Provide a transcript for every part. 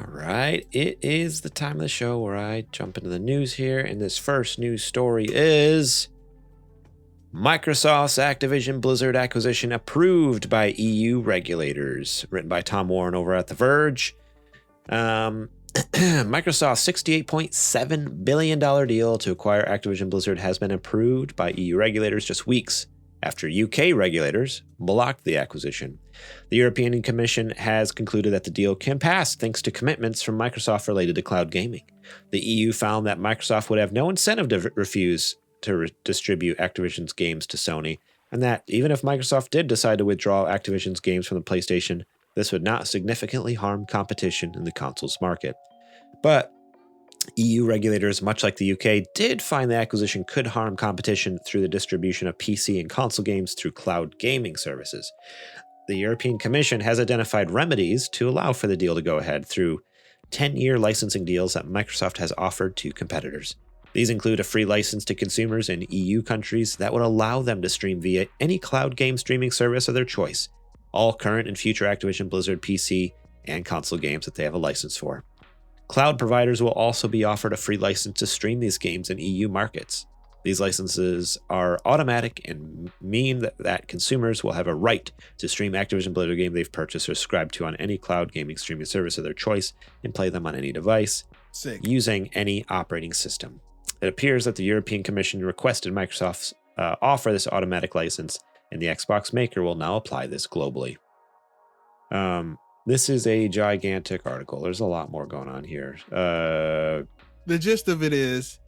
All right, it is the time of the show where I jump into the news here, and this first news story is Microsoft's Activision Blizzard acquisition approved by EU regulators, written by Tom Warren over at The Verge. Microsoft's $68.7 billion deal to acquire Activision Blizzard has been approved by EU regulators just weeks after UK regulators blocked the acquisition. The European Commission has concluded that the deal can pass thanks to commitments from Microsoft related to cloud gaming. The EU found that Microsoft would have no incentive to refuse to distribute Activision's games to Sony, and that even if Microsoft did decide to withdraw Activision's games from the PlayStation, this would not significantly harm competition in the consoles market. But EU regulators, much like the UK, did find the acquisition could harm competition through the distribution of PC and console games through cloud gaming services. The European Commission has identified remedies to allow for the deal to go ahead through 10-year licensing deals that Microsoft has offered to competitors. These include a free license to consumers in EU countries that would allow them to stream via any cloud game streaming service of their choice, all current and future Activision Blizzard PC and console games that they have a license for. Cloud providers will also be offered a free license to stream these games in EU markets. These licenses are automatic and mean that consumers will have a right to stream Activision Blizzard game they've purchased or subscribed to on any cloud gaming streaming service of their choice and play them on any device using any operating system. It appears that the European Commission requested Microsoft offer this automatic license, and the Xbox maker will now apply this globally. This is a gigantic article. There's a lot more going on here. The gist of it is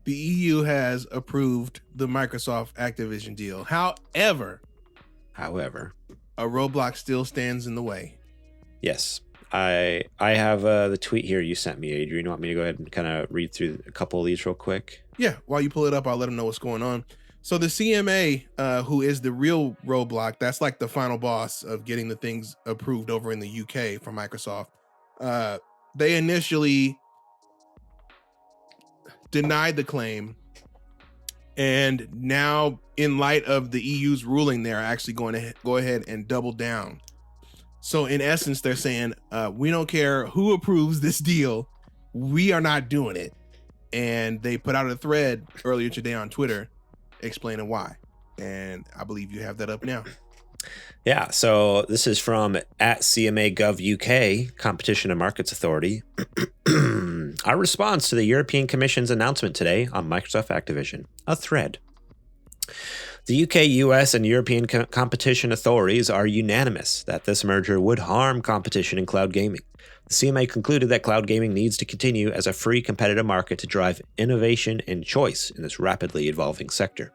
the EU has approved the Microsoft Activision deal. However, a roadblock still stands in the way. Yes. I have the tweet here you sent me, Adrian. You want me to go ahead and kind of read through a couple of these real quick? Yeah, while you pull it up, I'll let them know what's going on. So the CMA, who is the real roadblock, that's like the final boss of getting the things approved over in the UK from Microsoft. They initially denied the claim, and now in light of the EU's ruling, they're actually going to go ahead and double down. So in essence, they're saying, we don't care who approves this deal, we are not doing it. And they put out a thread earlier today on Twitter explaining why. And I believe you have that up now. Yeah, so this is from at CMA Gov UK, Competition and Markets Authority. Our response to the European Commission's announcement today on Microsoft Activision, a thread. The UK, US, and European competition authorities are unanimous that this merger would harm competition in cloud gaming. The CMA concluded that cloud gaming needs to continue as a free competitive market to drive innovation and choice in this rapidly evolving sector.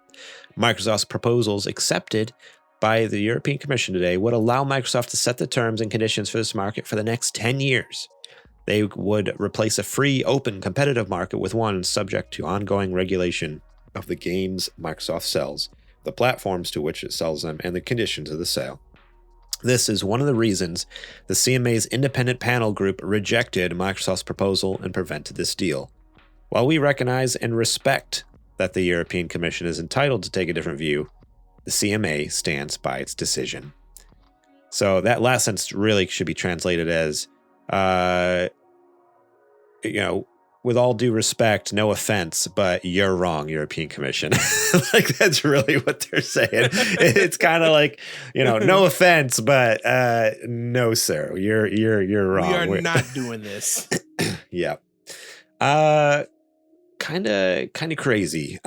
Microsoft's proposals accepted by the European Commission today would allow Microsoft to set the terms and conditions for this market for the next 10 years. They would replace a free, open, competitive market with one subject to ongoing regulation of the games Microsoft sells, the platforms to which it sells them, and the conditions of the sale. This is one of the reasons the CMA's independent panel group rejected Microsoft's proposal and prevented this deal. While we recognize and respect that the European Commission is entitled to take a different view, the CMA stands by its decision. So that last sentence really should be translated as, with all due respect, no offense, but you're wrong, European Commission. Like, that's really what they're saying. It's kind of like, no offense, but no, sir, you're wrong. We are not doing this. Yeah. Kind of crazy.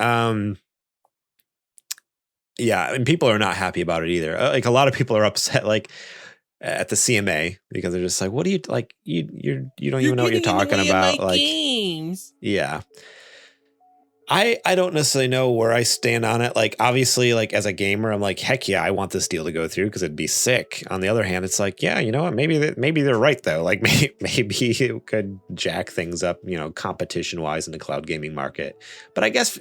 Yeah, and people are not happy about it either. Like, a lot of people are upset, like, at the CMA, because they're just like, what do you like? You don't even know what you're talking about. Like, games. Yeah. I don't necessarily know where I stand on it. Like, obviously, like, as a gamer, I'm like, heck yeah, I want this deal to go through because it'd be sick. On the other hand, it's like, yeah, you know what? Maybe they're right though. Like, maybe it could jack things up, competition wise in the cloud gaming market. But I guess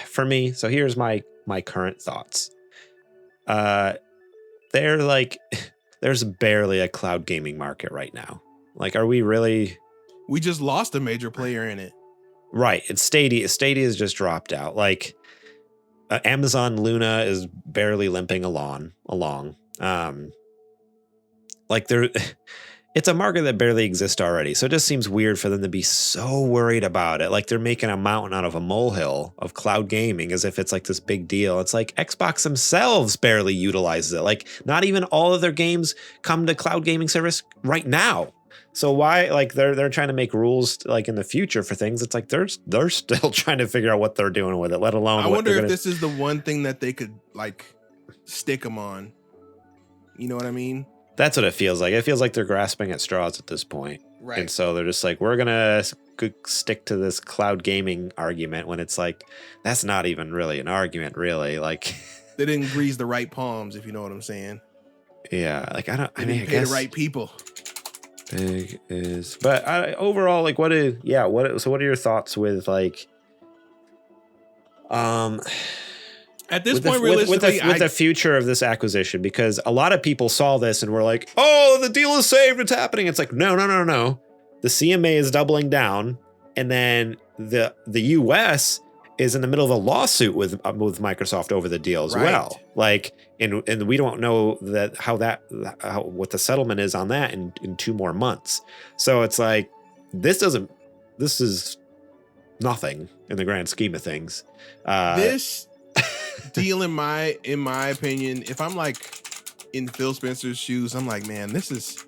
for me, so here's my current thoughts. They're like, there's barely a cloud gaming market right now. Like, are we really? We just lost a major player in it. Right. It's Stadia. Stadia has just dropped out. Like, Amazon Luna is barely limping along. Like, there, it's a market that barely exists already. So it just seems weird for them to be so worried about it. Like they're making a mountain out of a molehill of cloud gaming as if it's like this big deal. It's like Xbox themselves barely utilizes it. Like not even all of their games come to cloud gaming service right now. So why, like they're trying to make rules like in the future for things. It's like they're still trying to figure out what they're doing with it, let alone. I wonder if this is the one thing that they could like stick them on. You know what I mean? That's what it feels like. It feels like they're grasping at straws at this point. Right. And so they're just like, we're going to stick to this cloud gaming argument when it's like, that's not even really an argument, really. Like, they didn't grease the right palms, if you know what I'm saying. Yeah. Like, I didn't pay the right people. Big is, but overall, like, what are your thoughts with like, at this point, realistically, with the future of this acquisition, because a lot of people saw this and were like, "Oh, the deal is saved. It's happening." It's like, no. The CMA is doubling down, and then the US is in the middle of a lawsuit with Microsoft over the deal as well. Like, and we don't know what the settlement is on that in 2 more months. So it's like this is nothing in the grand scheme of things. This deal, in my opinion, if I'm like in Phil Spencer's shoes, I'm like, man, this is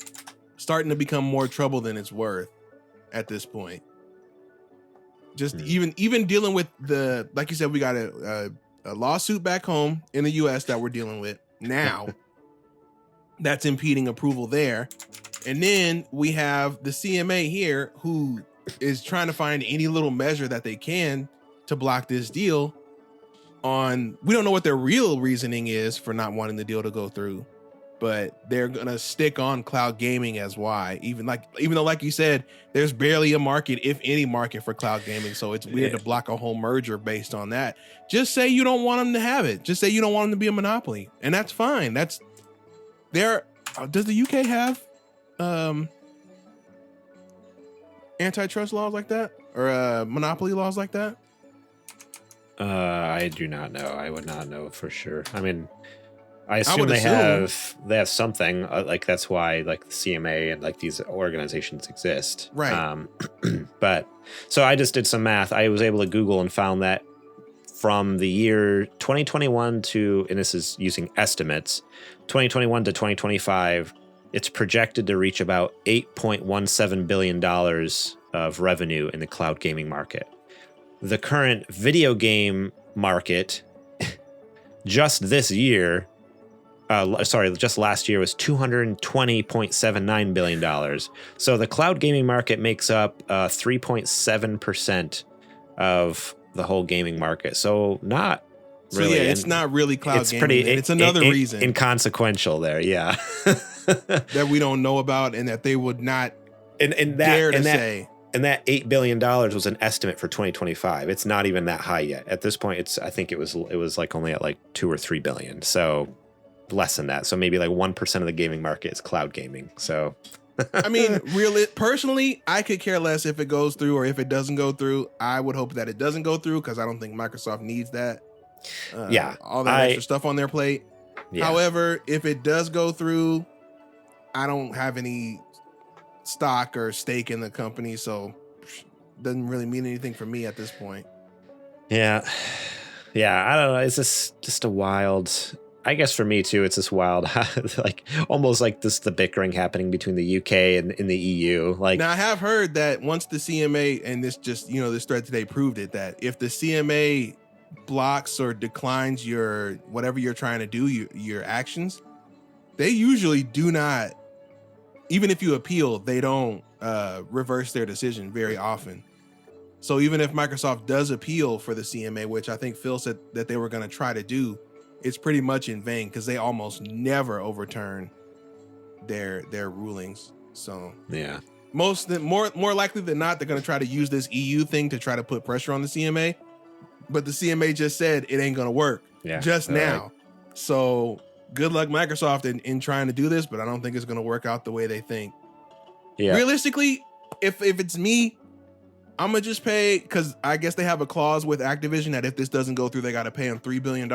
starting to become more trouble than it's worth at this point. Just even dealing with the, like you said, we got a lawsuit back home in the US that we're dealing with now that's impeding approval there. And then we have the CMA here who is trying to find any little measure that they can to block this deal. We don't know what their real reasoning is for not wanting the deal to go through, but they're gonna stick on cloud gaming as why. Even though, like you said, there's barely a market, if any market, for cloud gaming. So it's weird to block a whole merger based on that. Just say you don't want them to have it. Just say you don't want them to be a monopoly, and that's fine. That's there. Does the UK have antitrust laws like that, or monopoly laws like that? I do not know. I would not know for sure. I mean, I assume they have something like that's why like the CMA and like these organizations exist. Right. But so I just did some math. I was able to Google and found that from the year 2021 to, and this is using estimates, 2021 to 2025, it's projected to reach about $8.17 billion of revenue in the cloud gaming market. The current video game market just this year, just last year was $220.79 billion. So the cloud gaming market makes up 3.7% of the whole gaming market. So not really. So yeah, it's not really cloud gaming. It's another reason. Inconsequential there, yeah. That we don't know about and that they would not dare to say. And that $8 billion was an estimate for 2025. It's not even that high yet. At this point, I think it was like only at like 2 or 3 billion. So less than that. So maybe like 1% of the gaming market is cloud gaming. So I mean, personally, I could care less if it goes through or if it doesn't go through. I would hope that it doesn't go through because I don't think Microsoft needs that. All that extra stuff on their plate. Yeah. However, if it does go through, I don't have any stock or stake in the company, so it doesn't really mean anything for me at this point. Yeah, I don't know. It's just a wild. I guess for me too, it's just wild. Like almost like the bickering happening between the UK and in the EU. Like now, I have heard that once the CMA, and this just this thread today proved it, that if the CMA blocks or declines your whatever you're trying to do, your actions, they usually do not. Even if you appeal, they don't reverse their decision very often. So even if Microsoft does appeal for the CMA, which I think Phil said that they were going to try to do, it's pretty much in vain because they almost never overturn their rulings. So yeah, more likely than not, they're going to try to use this EU thing to try to put pressure on the CMA. But the CMA just said it ain't going to work just now. So good luck, Microsoft, in trying to do this, but I don't think it's going to work out the way they think. Yeah. Realistically, if it's me, I'm going to just pay, because I guess they have a clause with Activision that if this doesn't go through, they got to pay them $3 billion.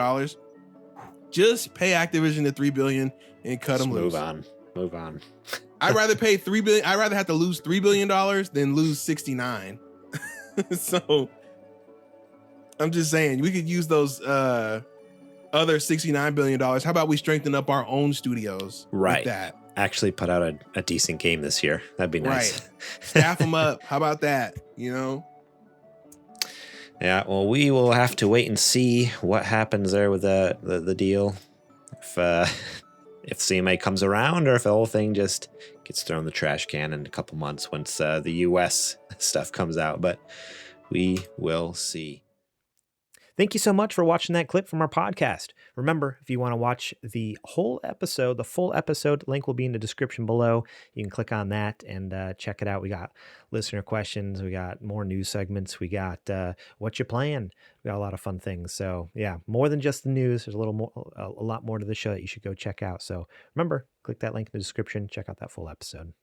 Just pay Activision the $3 billion and cut them loose. Move on. Move on. I'd rather pay $3 billion. I'd rather have to lose $3 billion than lose 69. So I'm just saying we could use those other $69 billion. How about we strengthen up our own studios? Right. With that. Actually put out a decent game this year. That'd be nice. Right. Staff them up. How about that? You know? Yeah, well, we will have to wait and see what happens there with the deal. If CMA comes around or if the whole thing just gets thrown in the trash can in a couple months once the US stuff comes out. But we will see. Thank you so much for watching that clip from our podcast. Remember, if you want to watch the whole episode, the full episode, link will be in the description below. You can click on that and check it out. We got listener questions. We got more news segments. We got what you playing. We got a lot of fun things. So yeah, more than just the news. There's a lot more to the show that you should go check out. So remember, click that link in the description. Check out that full episode.